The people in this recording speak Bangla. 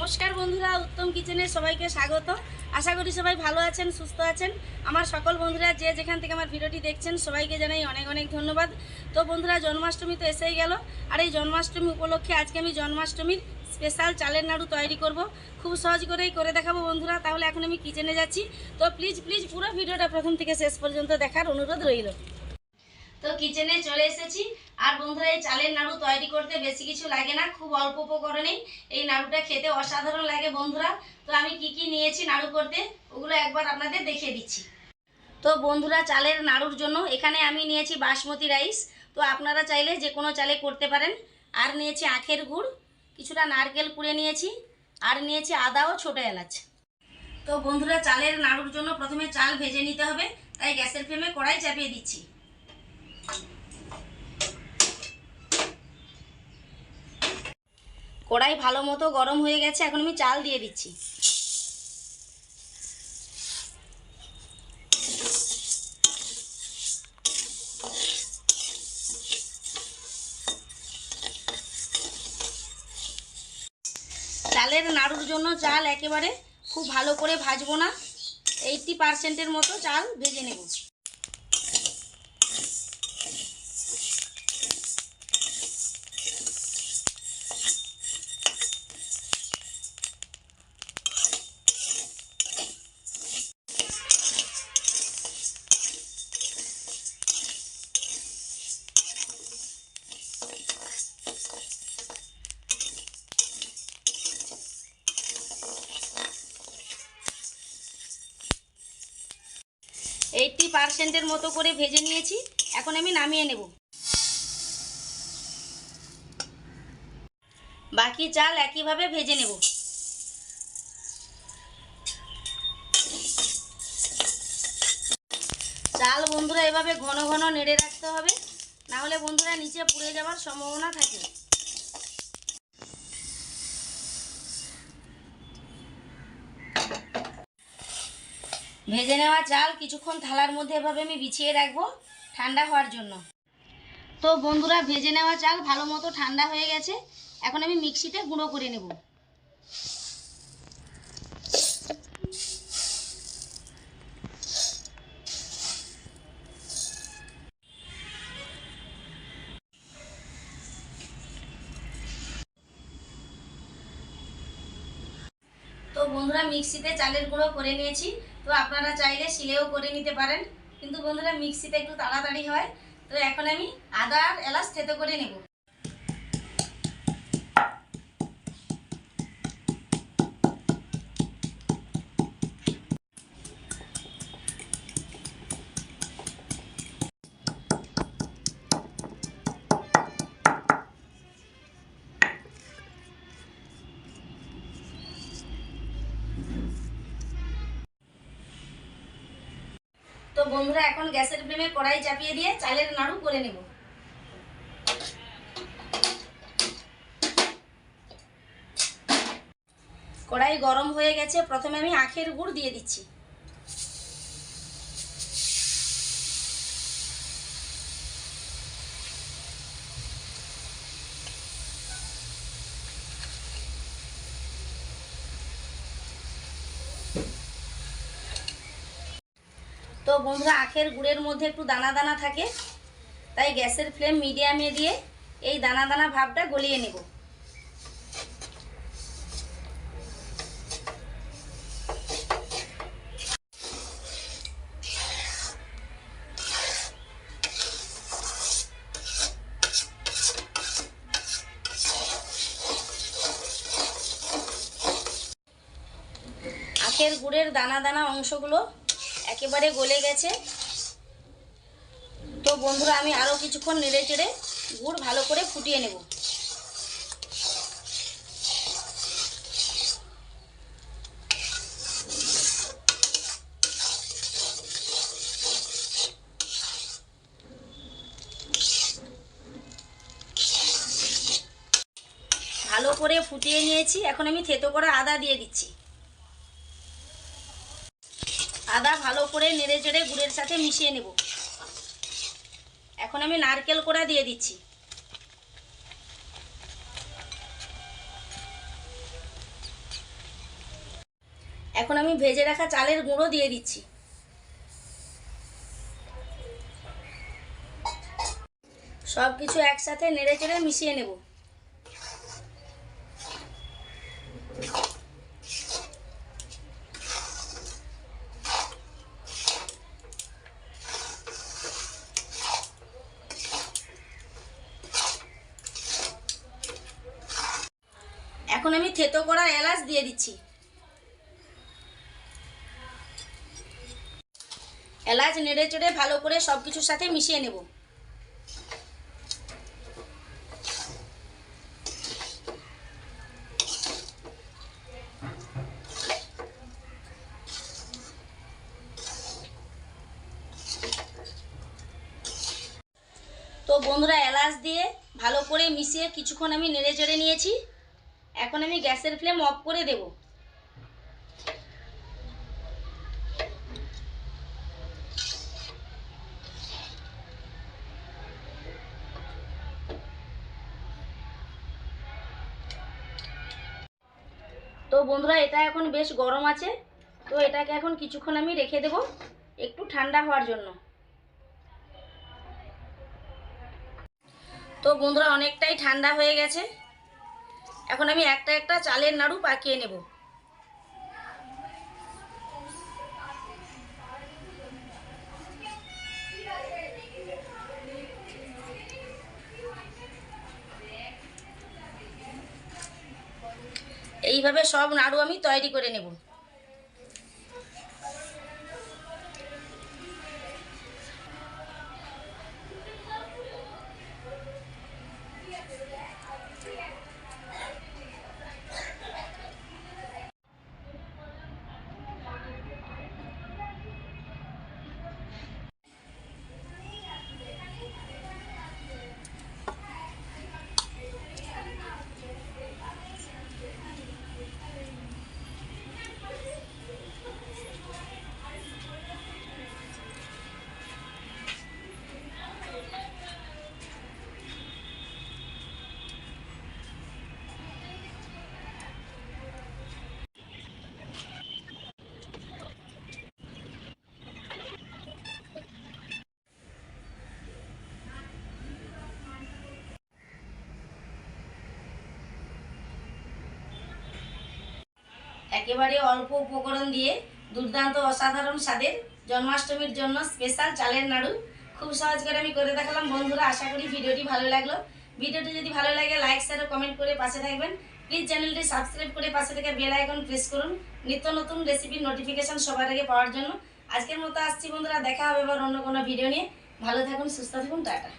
নমস্কার বন্ধুরা, উত্তম কিচেনে সবাইকে স্বাগত। আশা করি সবাই ভালো আছেন, সুস্থ আছেন। আমার সকল বন্ধুরা যে যেখান থেকে আমার ভিডিওটি দেখছেন সবাইকে জানাই অনেক অনেক ধন্যবাদ। তো বন্ধুরা, জন্মাষ্টমী তো এসেই গেল, আর এই জন্মাষ্টমী উপলক্ষে আজকে আমি জন্মাষ্টমীর স্পেশাল চালের নাড়ু তৈরি করব। খুব সহজ করেই করে দেখাবো বন্ধুরা। তাহলে এখন আমি কিচেনে যাচ্ছি। তো প্লিজ পুরো ভিডিওটা প্রথম থেকে শেষ পর্যন্ত দেখার অনুরোধ রইল। তো কিচেনে চলে এসেছি। আর বন্ধুরা, এই চালের নাড়ু তৈরি করতে বেশি কিছু লাগে না, খুব অল্প উপকরণেই এই নাড়ুটা খেতে অসাধারণ লাগে বন্ধুরা। তো আমি কি নিয়েছি নাড়ু করতে ওগুলো একবার আপনাদের দেখিয়ে দিচ্ছি। তো বন্ধুরা, চালের নাড়ুর জন্য এখানে আমি নিয়েছি বাসমতি রাইস। তো আপনারা চাইলে যে কোনো চালে করতে পারেন। আর নিয়েছি আখের গুড়, কিছুটা নারকেল কুড়ে নিয়েছি, আর নিয়েছি আদা ও ছোটো এলাচ। তো বন্ধুরা, চালের নাড়ুর জন্য প্রথমে চাল ভেজে নিতে হবে, তাই গ্যাসের ফ্লেমে কড়াই চাপিয়ে দিচ্ছি। কড়াই ভালো মতো গরম হয়ে গেছে, এখন আমি চাল দিয়ে দিচ্ছি। চালের নাড়ুর জন্য চাল একেবারে খুব ভালো করে ভাজবো না, 80% মতো চাল ভেজে নেব। এইটটি পার্সেন্টের মতো করে ভেজে নিয়েছি, এখন আমি নামিয়ে নেব। বাকি চাল একইভাবে ভেজে নেব। চাল বন্ধুরা এভাবে ঘন ঘন নেড়ে রাখতে হবে, না হলে বন্ধুরা নিচে পুড়ে যাওয়ার সম্ভাবনা থাকে। ভেজে নেওয়া চাল কিছুক্ষণ থালার মধ্যে এভাবে আমি বিছিয়ে রাখবো ঠান্ডা হওয়ার জন্য। তো বন্ধুরা, ভেজে নেওয়া চাল ভালো মতো ঠান্ডা হয়ে গেছে, এখন আমি মিক্সিতে গুঁড়ো করে নেব। তো বন্ধুরা, মিক্সিতে চালের গুঁড়ো করে নিয়েছি। তো আপনারা চাইলে শিলেও করে নিতে পারেন, কিন্তু বন্ধুরা মিক্সিতে একটু তাড়াতাড়ি হয়। তো এখন আমি আদা আর এলাচ থেতো করে নেব। তো বন্ধুরা, এখন গ্যাসের ফ্লেমে কড়াই চাপিয়ে দিয়ে চালের নাড়ু করে নেব। কড়াই গরম হয়ে গেছে, প্রথমে আমি আখের গুড় দিয়ে দিচ্ছি। তো বন্ধুরা, আখের গুড়ের মধ্যে একটু দানা দানা থাকে, তাই গ্যাসের ফ্লেম মিডিয়ামে দিয়ে এই দানা দানা ভাবটা গলিয়ে নেব। আখের গুড়ের দানা দানা অংশগুলো একেবারে গলে গেছে। তো বন্ধুরা, আমি আরও কিছুক্ষণ নেড়ে চেড়ে গুড় ভালো করে ফুটিয়ে নেব। ভালো করে ফুটিয়ে নিয়েছি, এখন আমি থেতো করা আদা দিয়ে দিচ্ছি। আদা ভালো করে নেড়ে চেড়ে গুড়ের সাথে মিশিয়ে নেব। এখন আমি নারকেল কোড়া দিয়ে দিচ্ছি। এখন আমি ভেজে রাখা চালের গুঁড়ো দিয়ে দিচ্ছি। সব কিছু একসাথে নেড়ে চেড়ে মিশিয়ে নেব। এখন আমি থেতো করা এলাচ দিয়ে দিচ্ছি। এলাচ নেড়ে চেড়ে ভালো করে সব কিছুর সাথে মিশিয়ে নেব। তো বন্ধুরা, এলাচ দিয়ে ভালো করে মিশিয়ে কিছুক্ষণ আমি নেড়ে চেড়ে নিয়েছি। এখন আমি গ্যাসের ফ্লেম অফ করে দেব। তো বন্ধুরা, এটা এখন বেশ গরম আছে, তো এটাকে এখন কিছুক্ষণ আমি রেখে দেব একটু ঠান্ডা হওয়ার জন্য। তো বন্ধুরা, অনেকটাই ঠান্ডা হয়ে গেছে। এখন আমি একটা একটা চালের নাড়ু পাকিয়ে নেব। এইভাবে সব নাড়ু আমি তৈরি করে নেব। একেবারে অল্প উপকরণ দিয়ে দুর্দান্ত অসাধারণ স্বাদের জন্মাষ্টমীর জন্য স্পেশাল চালের নাড়ু খুব সহজ করে আমি করে দেখালাম। বন্ধুরা, আশা করি ভিডিওটি ভালো লাগলো। ভিডিওটি যদি ভালো লাগে লাইক শেয়ার ও কমেন্ট করে পাশে থাকবেন। প্লিজ চ্যানেলটি সাবস্ক্রাইব করে পাশে থেকে বেল আইকন প্রেস করুন নিত্য নতুন রেসিপির নোটিফিকেশন সবার আগে পাওয়ার জন্য। আজকের মতো আসছি বন্ধুরা, দেখা হবে এবার অন্য কোনো ভিডিও নিয়ে। ভালো থাকুন, সুস্থ থাকুন, টাটা।